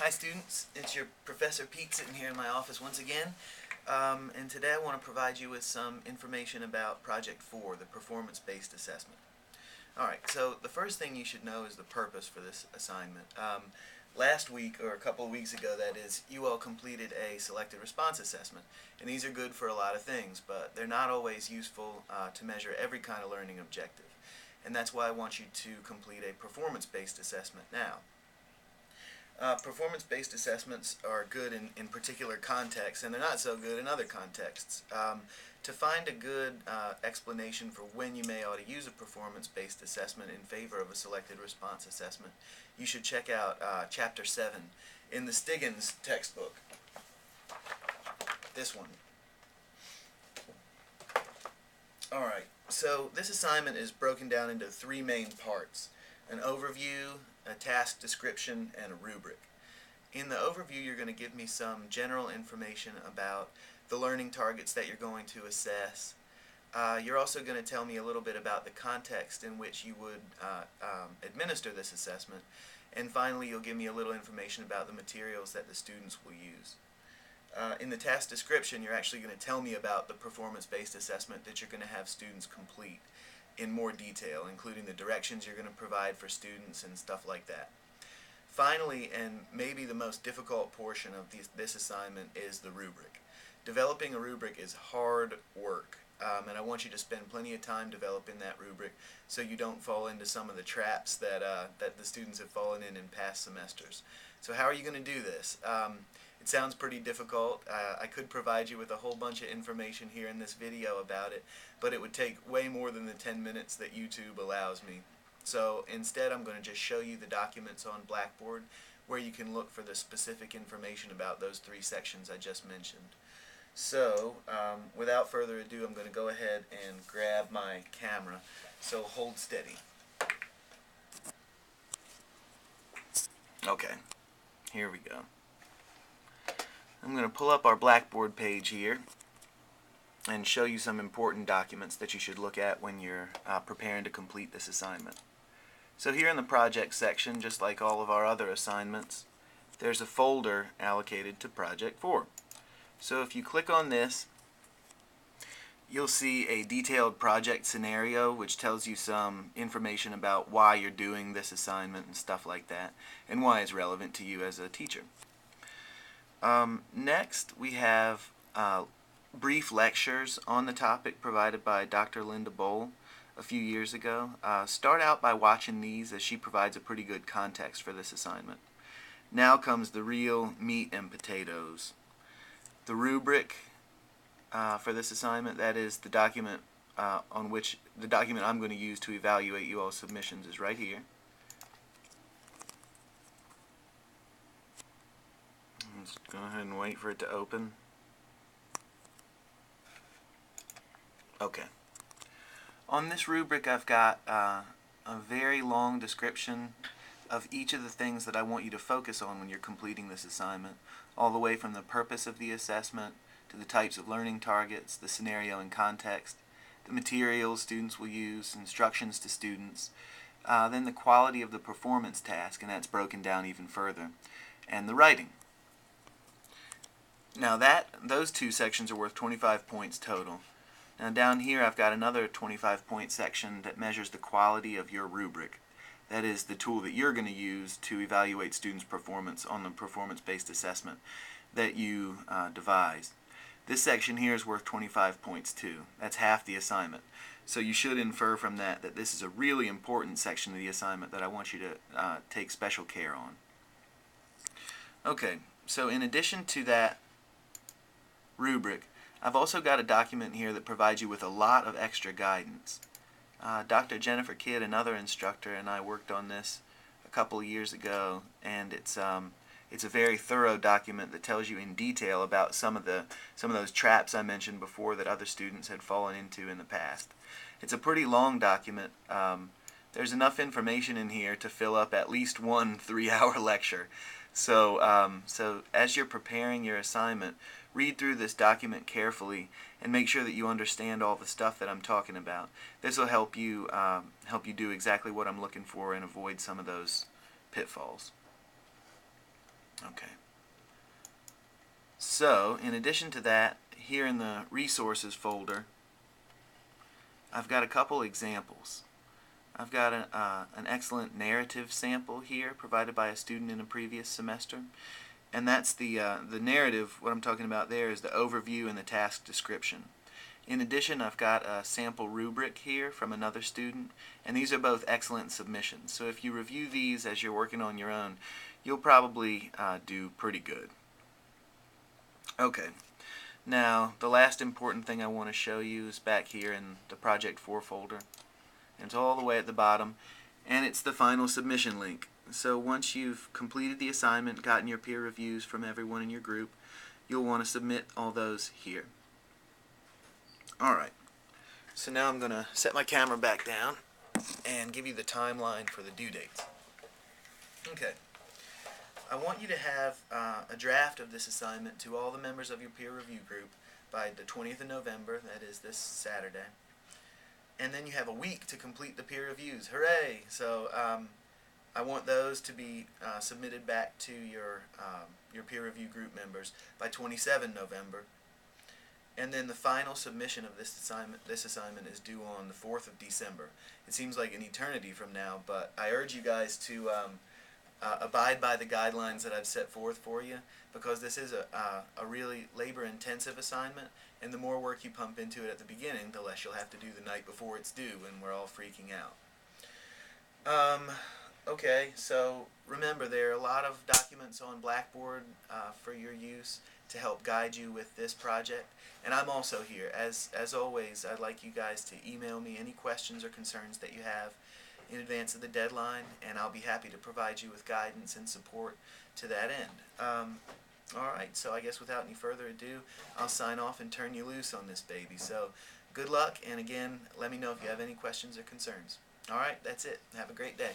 Hi students, it's your Professor Pete sitting here in my office once again, and today I want to provide you with some information about Project 4, the performance-based assessment. Alright, so the first thing you should know is the purpose for this assignment. Last week, or a couple of weeks ago that is, you all completed a selected response assessment, and these are good for a lot of things, but they're not always useful to measure every kind of learning objective. And that's why I want you to complete a performance-based assessment now. Performance-based assessments are good in particular contexts, and they're not so good in other contexts. To find a good explanation for when you may ought to use a performance-based assessment in favor of a selected response assessment, you should check out Chapter 7 in the Stiggins textbook. This one. Alright, so this assignment is broken down into three main parts: an overview, a task description, and a rubric. In the overview, you're going to give me some general information about the learning targets that you're going to assess. You're also going to tell me a little bit about the context in which you would administer this assessment. And finally, you'll give me a little information about the materials that the students will use. In the task description, you're actually going to tell me about the performance-based assessment that you're going to have students complete in more detail, including the directions you're going to provide for students and stuff like that. Finally, and maybe the most difficult portion of this assignment, is the rubric. Developing a rubric is hard work, and I want you to spend plenty of time developing that rubric so you don't fall into some of the traps that the students have fallen in past semesters. So how are you going to do this? It sounds pretty difficult. I could provide you with a whole bunch of information here in this video about it, but it would take way more than the 10 minutes that YouTube allows me. So instead, I'm going to just show you the documents on Blackboard where you can look for the specific information about those three sections I just mentioned. So without further ado, I'm going to go ahead and grab my camera, so hold steady. Okay, here we go. I'm going to pull up our Blackboard page here and show you some important documents that you should look at when you're preparing to complete this assignment. So here in the project section, just like all of our other assignments, there's a folder allocated to Project 4. So if you click on this, you'll see a detailed project scenario which tells you some information about why you're doing this assignment and stuff like that, and why it's relevant to you as a teacher. Next, we have brief lectures on the topic provided by Dr. Linda Bowl a few years ago. Start out by watching these, as she provides a pretty good context for this assignment. Now comes the real meat and potatoes. The rubric for this assignment, that is the document I'm going to use to evaluate you all's submissions, is right here. Let's go ahead and wait for it to open. Okay. On this rubric, I've got a very long description of each of the things that I want you to focus on when you're completing this assignment, all the way from the purpose of the assessment to the types of learning targets, the scenario and context, the materials students will use, instructions to students, then the quality of the performance task, and that's broken down even further, and the writing. Now those two sections are worth 25 points total. Now down here I've got another 25-point section that measures the quality of your rubric. That is the tool that you're going to use to evaluate students' performance on the performance-based assessment that you devised. This section here is worth 25 points too. That's half the assignment. So you should infer from that that this is a really important section of the assignment that I want you to take special care on. Okay, so in addition to that rubric, I've also got a document here that provides you with a lot of extra guidance. Dr. Jennifer Kidd, another instructor, and I worked on this a couple of years ago, and it's a very thorough document that tells you in detail about some of those traps I mentioned before that other students had fallen into in the past. It's a pretty long document. There's enough information in here to fill up at least one 3-hour lecture. So as you're preparing your assignment, read through this document carefully and make sure that you understand all the stuff that I'm talking about. This will help you do exactly what I'm looking for and avoid some of those pitfalls. Okay. So, in addition to that, here in the resources folder, I've got a couple examples. I've got an excellent narrative sample here provided by a student in a previous semester. And that's the narrative. What I'm talking about there is the overview and the task description. In addition, I've got a sample rubric here from another student, and these are both excellent submissions. So if you review these as you're working on your own, you'll probably do pretty good. Okay, now the last important thing I want to show you is back here in the Project 4 folder. And it's all the way at the bottom, and it's the final submission link. So once you've completed the assignment, gotten your peer reviews from everyone in your group, you'll want to submit all those here. Alright, so now I'm going to set my camera back down and give you the timeline for the due dates. Okay, I want you to have a draft of this assignment to all the members of your peer review group by the 20th of November, that is this Saturday. And then you have a week to complete the peer reviews. Hooray! So I want those to be submitted back to your peer review group members by 27 November. And then the final submission of this assignment is due on the 4th of December. It seems like an eternity from now, but I urge you guys to abide by the guidelines that I've set forth for you, because this is a really labor-intensive assignment, and the more work you pump into it at the beginning, the less you'll have to do the night before it's due when we're all freaking out. Okay, so remember, there are a lot of documents on Blackboard for your use to help guide you with this project, and I'm also here. As always, I'd like you guys to email me any questions or concerns that you have in advance of the deadline, and I'll be happy to provide you with guidance and support to that end. Alright, so I guess without any further ado, I'll sign off and turn you loose on this baby. So, good luck, and again, let me know if you have any questions or concerns. Alright, that's it. Have a great day.